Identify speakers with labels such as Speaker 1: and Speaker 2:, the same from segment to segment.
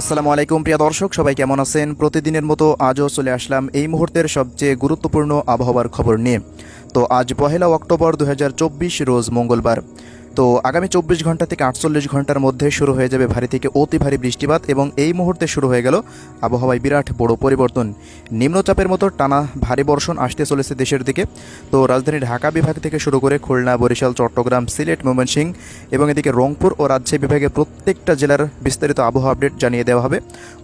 Speaker 1: আসসালামু আলাইকুম প্রিয় দর্শক, সবাই কেমন আছেন? প্রতিদিনের মতো আজও চলে আসলাম এই মুহূর্তের সবচেয়ে গুরুত্বপূর্ণ আবহাওয়ার খবর নিয়ে। তো আজ 1 অক্টোবর 2024 রোজ মঙ্গলবার। তো আগামী 24 ঘন্টা থেকে 48 ঘন্টার মধ্যে শুরু হয়ে যাবে ভারী থেকে অতি ভারী বৃষ্টিপাত এবং এই মুহূর্তে শুরু হয়ে গেল আবহাওয়ায় বিরাট বড় পরিবর্তন। নিম্নচাপের মতো টানা ভারী বর্ষণ আসতে চলেছে দেশের দিকে। তো রাজধানী ঢাকা বিভাগ থেকে শুরু করে খুলনা, বরিশাল, চট্টগ্রাম, সিলেট, ময়মনসিংহ এবং এদিকে রংপুর ও রাজশাহী বিভাগের প্রত্যেকটা জেলার বিস্তারিত আবহাওয়া আপডেট জানিয়ে দেওয়া হবে।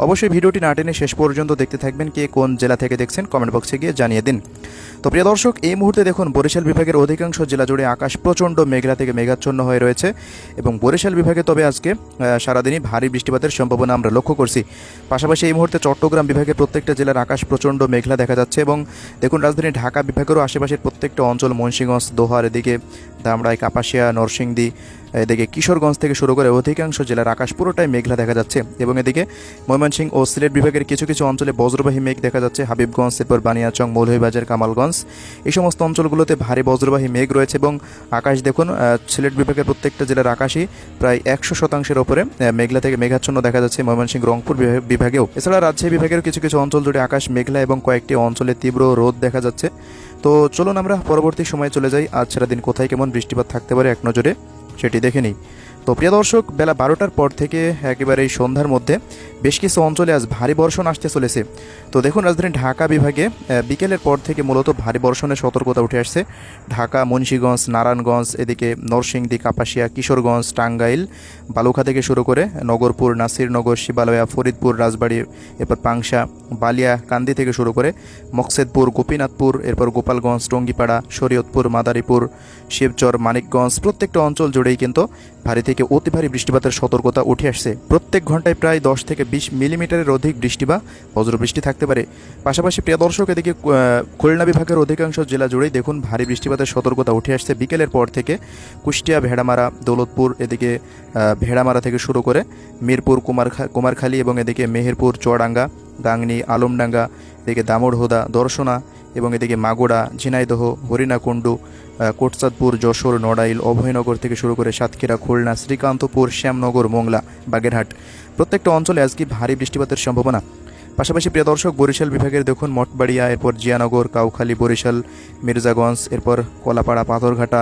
Speaker 1: অবশ্যই ভিডিওটি না টেনে শেষ পর্যন্ত দেখতে থাকবেন। কে কোন জেলা থেকে দেখছেন কমেন্ট বক্সে গিয়ে জানিয়ে দিন। তো প্রিয় দর্শক, এই মুহূর্তে দেখুন বরিশাল বিভাগের অধিকাংশ জেলা জুড়ে আকাশ প্রচণ্ড মেঘলা থেকে মেঘাচ্ছন্ন হয়ে রয়েছে এবং বরিশাল বিভাগে তবে আজকে সারাদিনই ভারী বৃষ্টিপাতের সম্ভাবনা আমরা লক্ষ্য করছি। পাশাপাশি এই মুহূর্তে চট্টগ্রাম বিভাগের প্রত্যেকটা জেলার আকাশ প্রচণ্ড মেঘলা দেখা যাচ্ছে এবং দেখুন রাজধানী ঢাকা বিভাগেরও আশেপাশের প্রত্যেকটা অঞ্চল মুন্সিগঞ্জ, দোহার, এদিকে ধামরাই, কাপাসিয়া, নরসিংদী, এদিকে কিশোরগঞ্জ থেকে শুরু করে অধিকাংশ জেলার আকাশ পুরোটাই মেঘলা দেখা যাচ্ছে এবং এদিকে ময়মনসিংহ ও সিলেট বিভাগের কিছু কিছু অঞ্চলে বজ্রবাহী মেঘ দেখা যাচ্ছে। হাবিবগঞ্জ, এরপর বানিয়াচং, মৌলভীবাজার, কামালগঞ্জ, এই সমস্ত অঞ্চলগুলোতে ভারী বজ্রবাহী মেঘ রয়েছে এবং আকাশ দেখুন সিলেট বিভাগের প্রত্যেকটা জেলার আকাশই প্রায় 100% ওপরে মেঘলা থেকে মেঘাচ্ছন্ন দেখা যাচ্ছে ময়মনসিংহ, রংপুর বিভাগেও। এছাড়া রাজশাহী বিভাগের কিছু কিছু অঞ্চল জুড়ে আকাশ মেঘলা এবং কয়েকটি অঞ্চলে তীব্র রোদ দেখা যাচ্ছে। তো চলুন আমরা পরবর্তী সময়ে চলে যাই। আজ সারাদিন কোথায় কেমন বৃষ্টিপাত থাকতে পারে এক নজরে সেটি দেখে নিই। তো প্রিয় দর্শক, বেলা 12টার পর থেকে একেবারে এই সন্ধ্যার মধ্যে বেশ কিছু অঞ্চলে আজ ভারী বর্ষণ আসতে চলেছে। তো দেখুন রাজধানী ঢাকা বিভাগে বিকেলের পর থেকে মূলত ভারী বর্ষণের সতর্কতা উঠে আসছে। ঢাকা, মুন্সিগঞ্জ, নারায়ণগঞ্জ, এদিকে নরসিংদী, কাপাসিয়া, কিশোরগঞ্জ, টাঙ্গাইল, বালুখা থেকে শুরু করে নগরপুর, নাসিরনগর, শিবালয়া, ফরিদপুর, রাজবাড়ী, এরপর পাংশা, বালিয়া, কান্দি থেকে শুরু করে মকসেদপুর, গোপীনাথপুর, এরপর গোপালগঞ্জ, টঙ্গিপাড়া, শরীয়তপুর, মাদারীপুর, শিবচর, মানিকগঞ্জ, প্রত্যেকটা অঞ্চল জুড়েই কিন্তু ভারী থেকে অতি ভারী বৃষ্টিপাতের সতর্কতা উঠে আসছে। প্রত্যেক ঘন্টায় প্রায় 10 থেকে 20 মিলিমিটারের অধিক বৃষ্টি বা বজ্রবৃষ্টি থাকতে পারে। পাশাপাশি প্রিয় দর্শক, এদিকে খুলনা বিভাগের অধিকাংশ জেলা জুড়েই দেখুন ভারী বৃষ্টিপাতের সতর্কতা উঠে আসছে বিকেলের পর থেকে। কুষ্টিয়া, ভেড়ামারা, দৌলতপুর, এদিকে ভেড়ামারা থেকে শুরু করে মিরপুর, কুমারখালী এবং এদিকে মেহেরপুর, চুয়াডাঙ্গা, গাংনী, আলমডাঙ্গা, এদিকে দামোড়হুদা, দর্শনা এবং এদিকে মাগুড়া, ঝিনাইদহ, হরিণাকুণ্ডু, কোটচাঁদপুর, যশোর, নড়াইল, অভয়নগর থেকে শুরু করে সাতক্ষীরা, খুলনা, শ্রীকান্তপুর, শ্যামনগর, মোংলা, বাগেরহাট, প্রত্যেকটা অঞ্চলে আজকে ভারী বৃষ্টিপাতের সম্ভাবনা। পাশাপাশি প্রিয় দর্শক, বরিশাল বিভাগের দেখুন মঠবাড়িয়া, এরপর জিয়ানগর, কাউখালী, বরিশাল, মির্জাগঞ্জ, এরপর কলাপাড়া, পাথরঘাটা,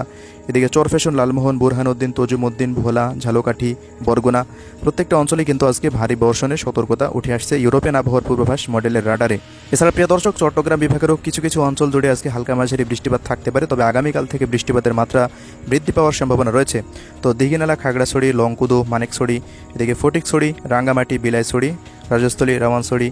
Speaker 1: এদিকে চরফেশন, লালমোহন, বুরহানুদ্দিন, তজুমুদ্দিন, ভোলা, ঝালকাঠি, বরগুনা, প্রত্যেকটা অঞ্চলে কিন্তু আজকে ভারী বর্ষণের সতর্কতা উঠে আসছে ইউরোপিয়ান আবহাওয়ার পূর্বাভাস মডেলের রাডারে। এছাড়া প্রিয় দর্শক, চট্টগ্রাম বিভাগেরও কিছু কিছু অঞ্চল জুড়ে আজকে হালকা মাঝারি বৃষ্টিপাত থাকতে পারে, তবে আগামীকাল থেকে বৃষ্টিপাতের মাত্রা বৃদ্ধি পাওয়ার সম্ভাবনা রয়েছে। তো দিঘিনালা, খাগড়াছড়ি, লংকুদু, মানিকছড়ি, এদিকে ফটিকছড়ি, রাঙ্গামাটি, বিলাইছড়ি, রাজস্থলী, রাওয়ানছড়ি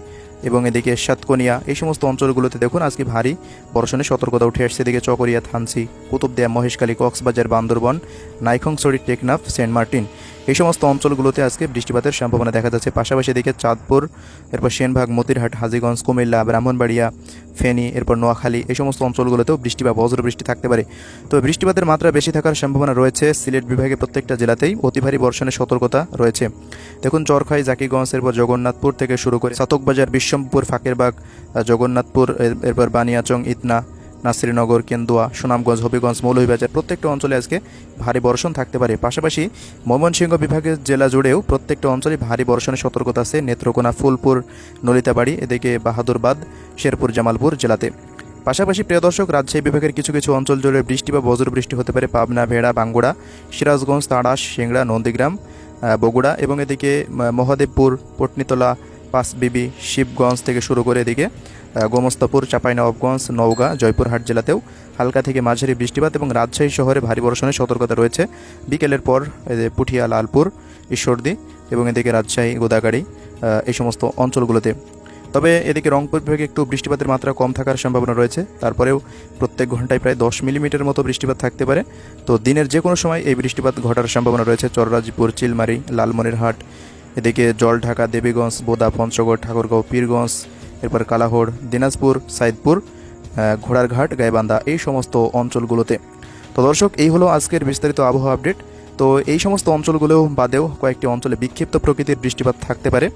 Speaker 1: এবং এদিকে সাতকনিয়া, এই সমস্ত অঞ্চলগুলোতে দেখুন আজকে ভারী বর্ষণের সতর্কতা উঠে আসছে। এদিকে চকরিয়া, থানচি, কুতুবদিয়া, মহেশখালী, কক্সবাজার, বান্দরবন, নাইখংছড়ি, টেকনাফ, সেন্ট মার্টিন, এই সমস্ত অঞ্চলগুলোতে আজকে বৃষ্টিপাতের সম্ভাবনা দেখা যাচ্ছে। পাশাপাশি এদিকে চাঁদপুর, এরপর সেনবাগ, মতিরহাট, হাজীগঞ্জ, কুমিল্লা, ব্রাহ্মণবাড়িয়া, ফেনী, এরপর নোয়াখালী, এই সমস্ত অঞ্চলগুলোতেও বৃষ্টি বা বজ্রবৃষ্টি থাকতে পারে। তো বৃষ্টিপাতের মাত্রা বেশি থাকার সম্ভাবনা রয়েছে সিলেট বিভাগের প্রত্যেকটা জেলাতেই অতি ভারী বর্ষণের সতর্কতা রয়েছে। দেখুন চরখাই, জাকিগঞ্জ, এরপর জগন্নাথপুর থেকে শুরু করে চাতকবাজার, বিশ্বমপুর, ফাঁকেরবাগ, জগন্নাথপুর, এরপর বানিয়াচং, ইতনা, নাসিরনগর, কেন্দুয়া, সুনামগঞ্জ, হবিগঞ্জ, মৌলভীবাজার, প্রত্যেকটা অঞ্চলে আজকে ভারী বর্ষণ থাকতে পারে। পাশাপাশি ময়মনসিংহ বিভাগের জেলা জুড়েও প্রত্যেকটা অঞ্চলে ভারী বর্ষণের সতর্কতা আছে নেত্রকোনা, ফুলপুর, নলিতাবাড়ি, এদিকে বাহাদুরবাদ, শেরপুর, জামালপুর জেলাতে। পাশাপাশি প্রিয় দর্শক, রাজশাহী বিভাগের কিছু কিছু অঞ্চল জুড়ে বৃষ্টি বা বজ্রবৃষ্টি হতে পারে পাবনা, ভেড়া, বাঙ্গুড়া, সিরাজগঞ্জ, তাড়াশ, সিংড়া, নন্দীগ্রাম, বগুড়া এবং এদিকে মহাদেবপুর, পটনীতলা, পাঁচবিবি, শিবগঞ্জ থেকে শুরু করে এদিকে গোমস্তাপুর, চাঁপাইনবাবগঞ্জ, নওগাঁ, জয়পুরহাট জেলাতেও হালকা থেকে মাঝারি বৃষ্টিপাত এবং রাজশাহী শহরে ভারী বর্ষণের সতর্কতা রয়েছে বিকেলের পর। পুঠিয়া, লালপুর, ঈশ্বরদী এবং এদিকে রাজশাহী, গোদাগাড়ি, এই সমস্ত অঞ্চলগুলোতে। তবে এদিকে রংপুর বিভাগে একটু বৃষ্টিপাতের মাত্রা কম থাকার সম্ভাবনা রয়েছে, তারপরেও প্রত্যেক ঘন্টায় প্রায় 10 মিলিমিটার মতো বৃষ্টিপাত থাকতে পারে। তো দিনের যে কোনো সময় এই বৃষ্টিপাত ঘটার সম্ভাবনা রয়েছে চররাজপুর, চিলমারি, লালমনিরহাট, এদিকে জলঢাকা, দেবীগঞ্জ, বোদা, পঞ্চগড়, ঠাকুরগাঁও, পীরগঞ্জ, এরপর কালাহোড়, দিনাজপুর, সাইদপুর, ঘোড়ারঘাট, গাইবান্ধা, এই সমস্ত অঞ্চলগুলোতে। তো দর্শক, এই হলো আজকের বিস্তারিত আবহাওয়া আপডেট। তো এই সমস্ত অঞ্চলগুলোও বাদেও কয়েকটি অঞ্চলে বিক্ষিপ্ত প্রকৃতির বৃষ্টিপাত থাকতে পারে।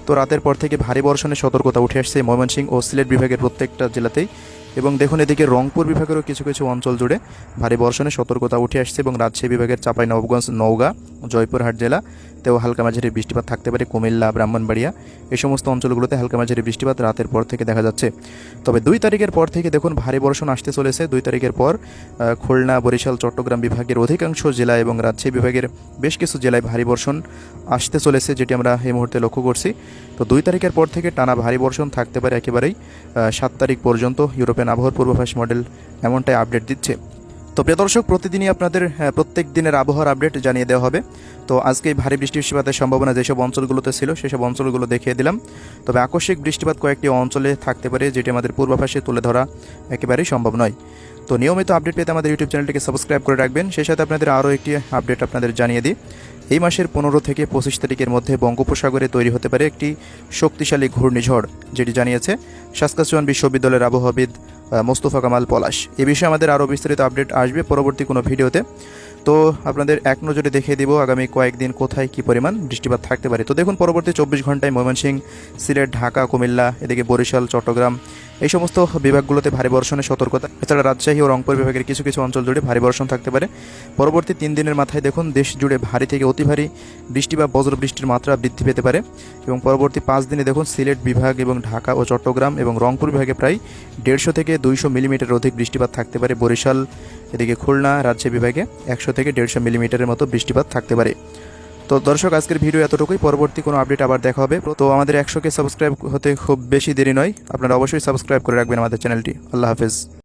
Speaker 1: তো রাতের পর থেকে ভারী বর্ষণের সতর্কতা উঠে আসছে ময়মনসিংহ ও সিলেট বিভাগের প্রত্যেকটা জেলাতেই এবং দেখুন এদিকে রংপুর বিভাগেরও কিছু কিছু অঞ্চল জুড়ে ভারী বর্ষণের সতর্কতা উঠে আসছে এবং রাজশাহী বিভাগের চাঁপাইনবাবগঞ্জ, নওগাঁ, জয়পুরহাট জেলা, তেও হালকা মাঝারি বৃষ্টিপাত থাকতে পারে। কুমিল্লা, ব্রাহ্মণবাড়িয়া এই সমস্ত অঞ্চলগুলোতে হালকা মাঝারি বৃষ্টিপাত রাতের পর থেকে দেখা যাচ্ছে। তবে 2 তারিখের পর থেকে দেখুন ভারী বর্ষণ আসতে চলেছে। 2 তারিখের পর খুলনা, বরিশাল, চট্টগ্রাম বিভাগের অধিকাংশ জেলা এবং রাজশাহী বিভাগের বেশ কিছু জেলায় ভারী বর্ষণ আসতে চলেছে, যেটি আমরা এই মুহূর্তে লক্ষ্য করছি। তো 2 তারিখের পর থেকে টানা ভারী বর্ষণ থাকতে পারে একেবারেই 7 তারিখ পর্যন্ত। ইউরোপিয়ান আবহাওয়ার পূর্বাভাস মডেল এমনটাই আপডেট দিচ্ছে। তো প্রিয় দর্শক, প্রতিদিনই আপনাদের প্রত্যেক দিনের আবহাওয়ার আপডেট জানিয়ে দেওয়া হবে। তো আজকে ভারী বৃষ্টিপাতের সম্ভাবনা যেসব অঞ্চলগুলোতে ছিল সেসব অঞ্চলগুলো দেখিয়ে দিলাম। তবে আকস্মিক বৃষ্টিপাত কয়েকটি অঞ্চলে থাকতে পারে, যেটি আমাদের পূর্বাভাসে তুলে ধরা একেবারেই সম্ভব নয়। তো নিয়মিত আপডেট পেতে আমাদের ইউটিউব চ্যানেলটিকে সাবস্ক্রাইব করে রাখবেন। সেই সাথে আপনাদের আরও একটি আপডেট আপনাদের জানিয়ে দিই। এই মাসের 15 থেকে 25 তারিখের মধ্যে বঙ্গোপসাগরে তৈরি হতে পারে একটি শক্তিশালী ঘূর্ণিঝড়, যেটি জানিয়েছে সাসকাচুয়ান বিশ্ববিদ্যালয়ের আবহাওয়াবিদ মোস্তফা কামাল পলাশ। এ বিষয়ে আমাদের আরও বিস্তারিত আপডেট আসবে পরবর্তী কোনো ভিডিওতে। তো আপনাদের এক নজরে দেখিয়ে দিব আগামী কয়েকদিন কোথায় কী পরিমাণ বৃষ্টিপাত থাকতে পারে। তো দেখুন পরবর্তী 24 ঘন্টায় ময়মনসিংহ, সিলেট, ঢাকা, কুমিল্লা, এদিকে বরিশাল, চট্টগ্রাম এই সমস্ত বিভাগগুলোতে ভারী বর্ষণের সতর্কতা। এছাড়া রাজশাহী ও রংপুর বিভাগের কিছু কিছু অঞ্চল জুড়ে ভারী বর্ষণ থাকতে পারে। পরবর্তী 3 দিনের মাথায় দেখুন দেশ জুড়ে ভারী থেকে অতি ভারী বৃষ্টি বা বজ্রবৃষ্টির মাত্রা বৃদ্ধি পেতে পারে। এবং পরবর্তী 5 দিনে দেখুন সিলেট বিভাগ এবং ঢাকা ও চট্টগ্রাম এবং রংপুর বিভাগে প্রায় 150 থেকে 200 মিলিমিটার অধিক বৃষ্টিপাত থাকতে পারে। বরিশাল, এদিকে খুলনা, রাজশাহী বিভাগে 100 থেকে 150 মিলিমিটারের মতো বৃষ্টিপাত থাকতে পারে। তো দর্শক, আজকের ভিডিও এতটুকুই। পরবর্তী কোনো আপডেট আবার দেখা হবে। তো আমাদের 100কে সাবস্ক্রাইব হতে খুব বেশি দেরি নয়, আপনারা অবশ্যই সাবস্ক্রাইব করে রাখবেন আমাদের চ্যানেলটি। আল্লাহ হাফেজ।